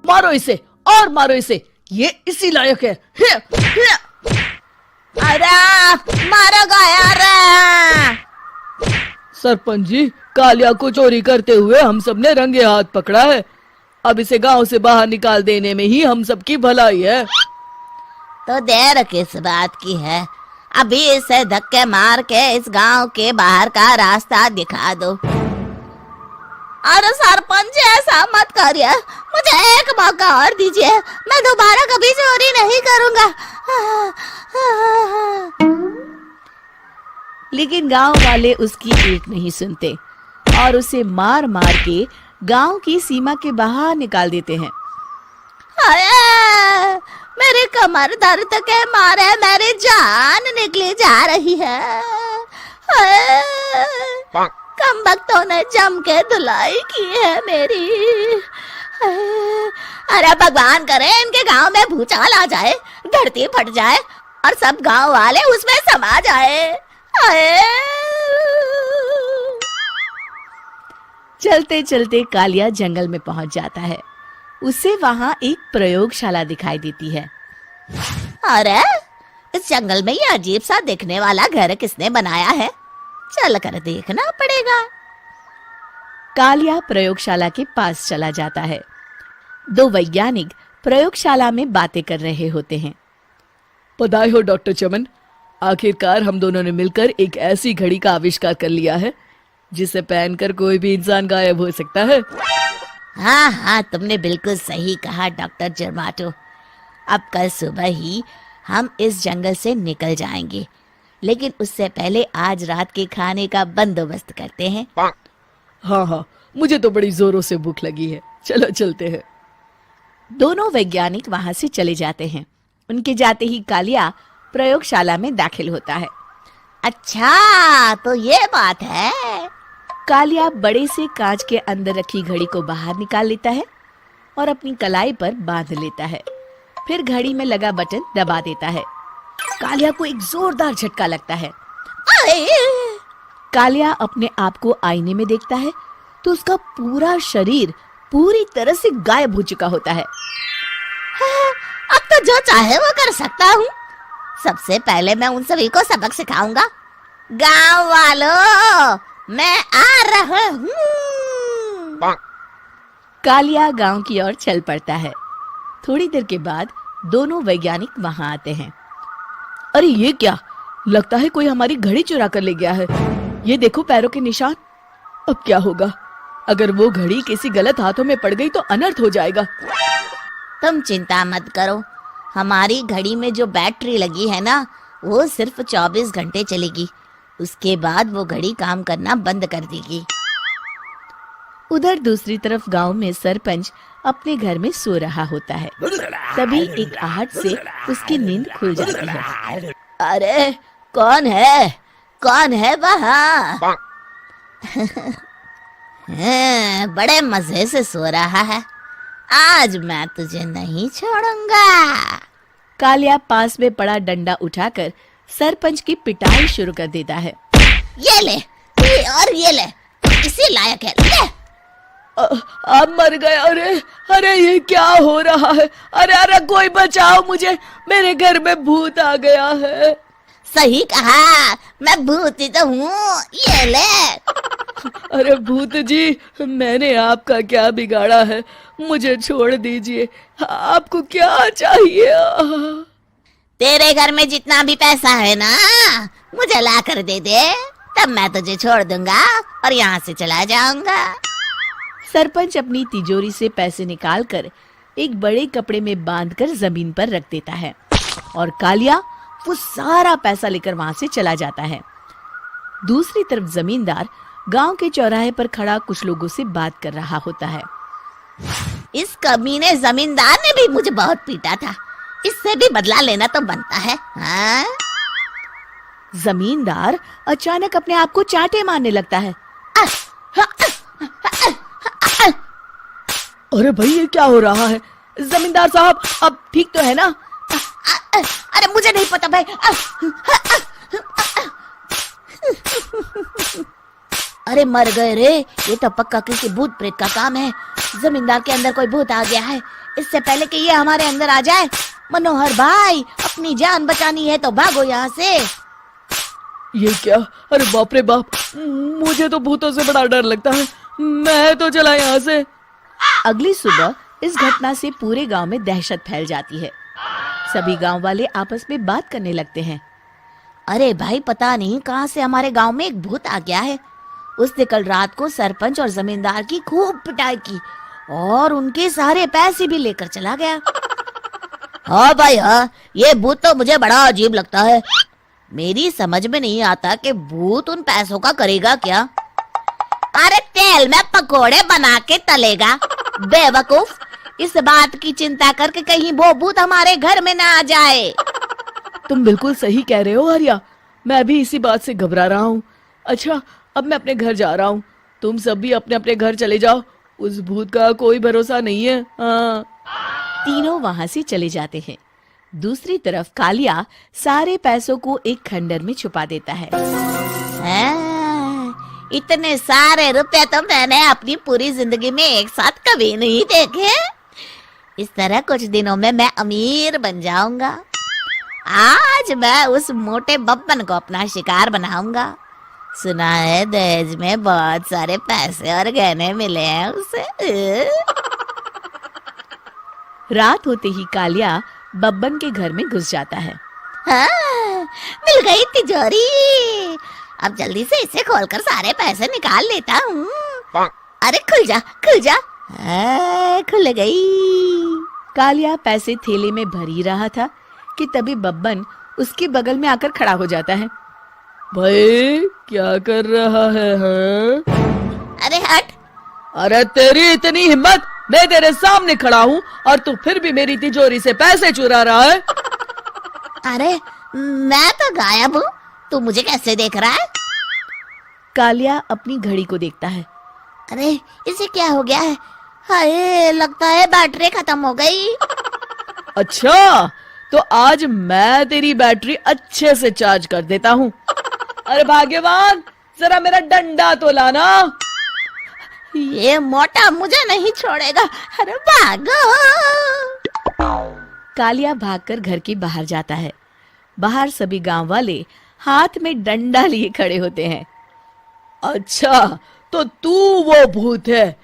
मारो इसे और मारो इसे, ये इसी लायक है। अरे मारो यार। सरपंच जी, कालिया को चोरी करते हुए हम सब ने रंगे हाथ पकड़ा है। अब इसे गांव से बाहर निकाल देने में ही हम सबकी भलाई है। तो देर किस बात की है, अभी इसे धक्के मार के इस गांव के बाहर का रास्ता दिखा दो। अरे सरपंच ऐसा मत करिए, मुझे एक मौका और दीजिए, मैं दोबारा कभी चोरी नहीं करूंगा। लेकिन गांव वाले उसकी एक नहीं सुनते और उसे मार मार के गांव की सीमा के बाहर निकाल देते हैं। मेरी कमर दर्द के मारे मेरी जान निकली जा रही है। कमबख्तों ने जम के धुलाई की है मेरी। अरे भगवान करे इनके गांव में भूचाल आ जाए, धरती फट जाए और सब गांव वाले उसमें समा जाए। चलते चलते कालिया जंगल में पहुंच जाता है। उसे वहां एक प्रयोगशाला दिखाई देती है। अरे इस जंगल में ये अजीब सा दिखने वाला घर किसने बनाया है, चल कर देखना पड़ेगा। कालिया प्रयोगशाला के पास चला जाता है। दो वैज्ञानिक प्रयोगशाला में बातें कर रहे होते हैं। बधाई हो डॉक्टर चमन, आखिरकार हम दोनों ने मिलकर एक ऐसी घड़ी का आविष्कार कर लिया है जिसे पहनकर कोई भी इंसान गायब हो सकता है। हाँ हाँ, तुमने बिल्कुल सही कहा डॉक्टर जर्माटो। अब कल सुबह ही हम इस जंगल से निकल जाएंगे, लेकिन उससे पहले आज रात के खाने का बंदोबस्त करते हैं। हाँ हाँ, मुझे तो बड़ी जोरों से भूख लगी है, चलो चलते हैं। दोनों वैज्ञानिक वहां से चले जाते हैं। उनके जाते ही कालिया प्रयोगशाला में दाखिल होता है। अच्छा तो ये बात है। कालिया बड़े से कांच के अंदर रखी घड़ी को बाहर निकाल लेता है और अपनी कलाई पर बांध लेता है। फिर घड़ी में लगा बटन दबा देता है। कालिया को एक जोरदार झटका लगता है। कालिया अपने आप को आईने में देखता है तो उसका पूरा शरीर पूरी तरह से गायब हो चुका होता है। अब तो जो चाहे वो कर सकता हूँ। सबसे पहले मैं उन सभी को सबक सिखाऊंगा। गांव वालों, मैं आ रहा हूँ। कालिया गांव की ओर चल पड़ता है। थोड़ी देर के बाद दोनों वैज्ञानिक वहां आते हैं। अरे ये क्या, लगता है कोई हमारी घड़ी चुरा कर ले गया है। ये देखो पैरों के निशान। अब क्या होगा, अगर वो घड़ी किसी गलत हाथों में पड़ गई तो अनर्थ हो जाएगा। तुम चिंता मत करो, हमारी घड़ी में जो बैटरी लगी है ना, वो सिर्फ 24 घंटे चलेगी। उसके बाद वो घड़ी काम करना बंद कर देगी। उधर दूसरी तरफ गांव में सरपंच अपने घर में सो रहा होता है। तभी एक आहट से उसकी नींद खुल जाती है। अरे कौन है वहाँ? बड़े मजे से सो रहा है, आज मैं तुझे नहीं छोड़ूंगा। कालिया पास में पड़ा डंडा उठाकर सरपंच की पिटाई शुरू कर देता है। ये ले, ये ले, इसी लायक है, ले। आप मर गए। अरे ये क्या हो रहा है? अरे कोई बचाओ मुझे, मेरे घर में भूत आ गया है। सही कहा, मैं भूत ही तो हूँ, ये ले। अरे भूत जी, मैंने आपका क्या बिगाड़ा है, मुझे छोड़ दीजिए। आपको क्या चाहिए? तेरे घर में जितना भी पैसा है ना, मुझे ला कर दे दे, तब मैं तुझे छोड़ दूंगा और यहाँ से चला जाऊंगा। सरपंच अपनी तिजोरी से पैसे निकालकर एक बड़े कपड़े में बांधकर जमीन पर रख देता है और कालिया वो सारा पैसा लेकर वहां से चला जाता है। दूसरी तरफ जमींदार गांव के चौराहे पर खड़ा कुछ लोगों से बात कर रहा होता है। इस कमीने जमींदार ने भी मुझे बहुत पीटा था, इससे भी बदला लेना तो बनता है। हाँ? जमींदार अचानक अपने आप को चांटे मारने लगता है। अरे भाई ये क्या हो रहा है? जमींदार साहब अब ठीक तो है ना? अरे मुझे नहीं पता भाई। अरे मर गए रे, ये तो पक्का किसी भूत प्रेत का काम है। जमींदार के अंदर कोई भूत आ गया है। इससे पहले कि ये हमारे अंदर आ जाए, मनोहर भाई अपनी जान बचानी है तो भागो यहाँ से। ये क्या? अरे बाप रे बाप, मुझे तो भूतों से बड़ा डर लगता है। मैं तो चला यहाँ से। अगली सुबह इस घटना से पूरे गांव में दहशत फैल जाती है। सभी गांव वाले आपस में बात करने लगते हैं। अरे भाई, पता नहीं कहाँ से हमारे गांव में एक भूत आ गया है। उसने कल रात को सरपंच और जमींदार की खूब पिटाई की और उनके सारे पैसे भी लेकर चला गया। हाँ भाई हाँ, ये भूत तो मुझे बड़ा अजीब लगता है। मेरी समझ में नहीं आता कि भूत उन पैसों का करेगा क्या। अरे तेल में पकोड़े बना के तलेगा, बेवकूफ। इस बात की चिंता करके कहीं वो भूत हमारे घर में ना आ जाए। तुम बिल्कुल सही कह रहे हो आर्या, मैं भी इसी बात से घबरा रहा हूँ। अच्छा, अब मैं अपने घर जा रहा हूँ। तुम सब भी अपने अपने घर चले जाओ, उस भूत का कोई भरोसा नहीं है। हाँ। तीनों वहां से चले जाते हैं। दूसरी तरफ कालिया सारे पैसों को एक खंडर में छुपा देता है। इतने सारे रुपए तो मैंने अपनी पूरी जिंदगी में एक साथ कभी नहीं देखे। इस तरह कुछ दिनों में मैं अमीर बन जाऊंगा। आज मैं उस मोटे बब्बन को अपना शिकार बनाऊंगा। सुना है दहेज में बहुत सारे पैसे और गहने मिले हैं उसे। रात होते ही कालिया बब्बन के घर में घुस जाता है। हाँ, मिल गई तिजोरी। अब जल्दी से इसे खोलकर सारे पैसे निकाल लेता हूँ। अरे खुल जा, खुल जा। खुल गई। कालिया पैसे थैले में भर ही रहा था कि तभी बब्बन उसके बगल में आकर खड़ा हो जाता है। भाई क्या कर रहा है? हाँ? अरे हट। अरे तेरी इतनी हिम्मत, मैं तेरे सामने खड़ा हूँ और तू फिर भी मेरी तिजोरी से पैसे चुरा रहा है। अरे मैं तो गायब हूँ, तू मुझे कैसे देख रहा है? कालिया अपनी घड़ी को देखता है। अरे इसे क्या हो गया है? हाय, लगता है बैटरी खत्म हो गई। अच्छा, तो आज मैं तेरी बैटरी अच्छे से चार्ज कर देता हूँ। अरे भाग्यवान, जरा मेरा डंडा तो लाना। ये मोटा मुझे नहीं छोड़ेगा। अरे भागो। कालिया भागकर घर के बाहर जाता है। बाहर सभी गांव वाले हाथ में डंडा लिए खड़े होते हैं। अच्छा, तो तू वो भूत है?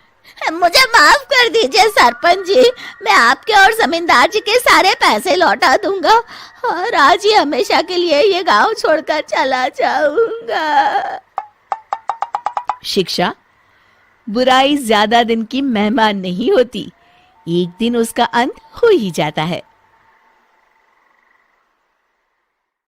मुझे माफ कर दीजिए सरपंच जी, मैं आपके और जमींदार जी के सारे पैसे लौटा दूंगा और आज ही हमेशा के लिए ये गांव छोड़कर चला जाऊंगा। शिक्षा: बुराई ज्यादा दिन की मेहमान नहीं होती, एक दिन उसका अंत हो ही जाता है।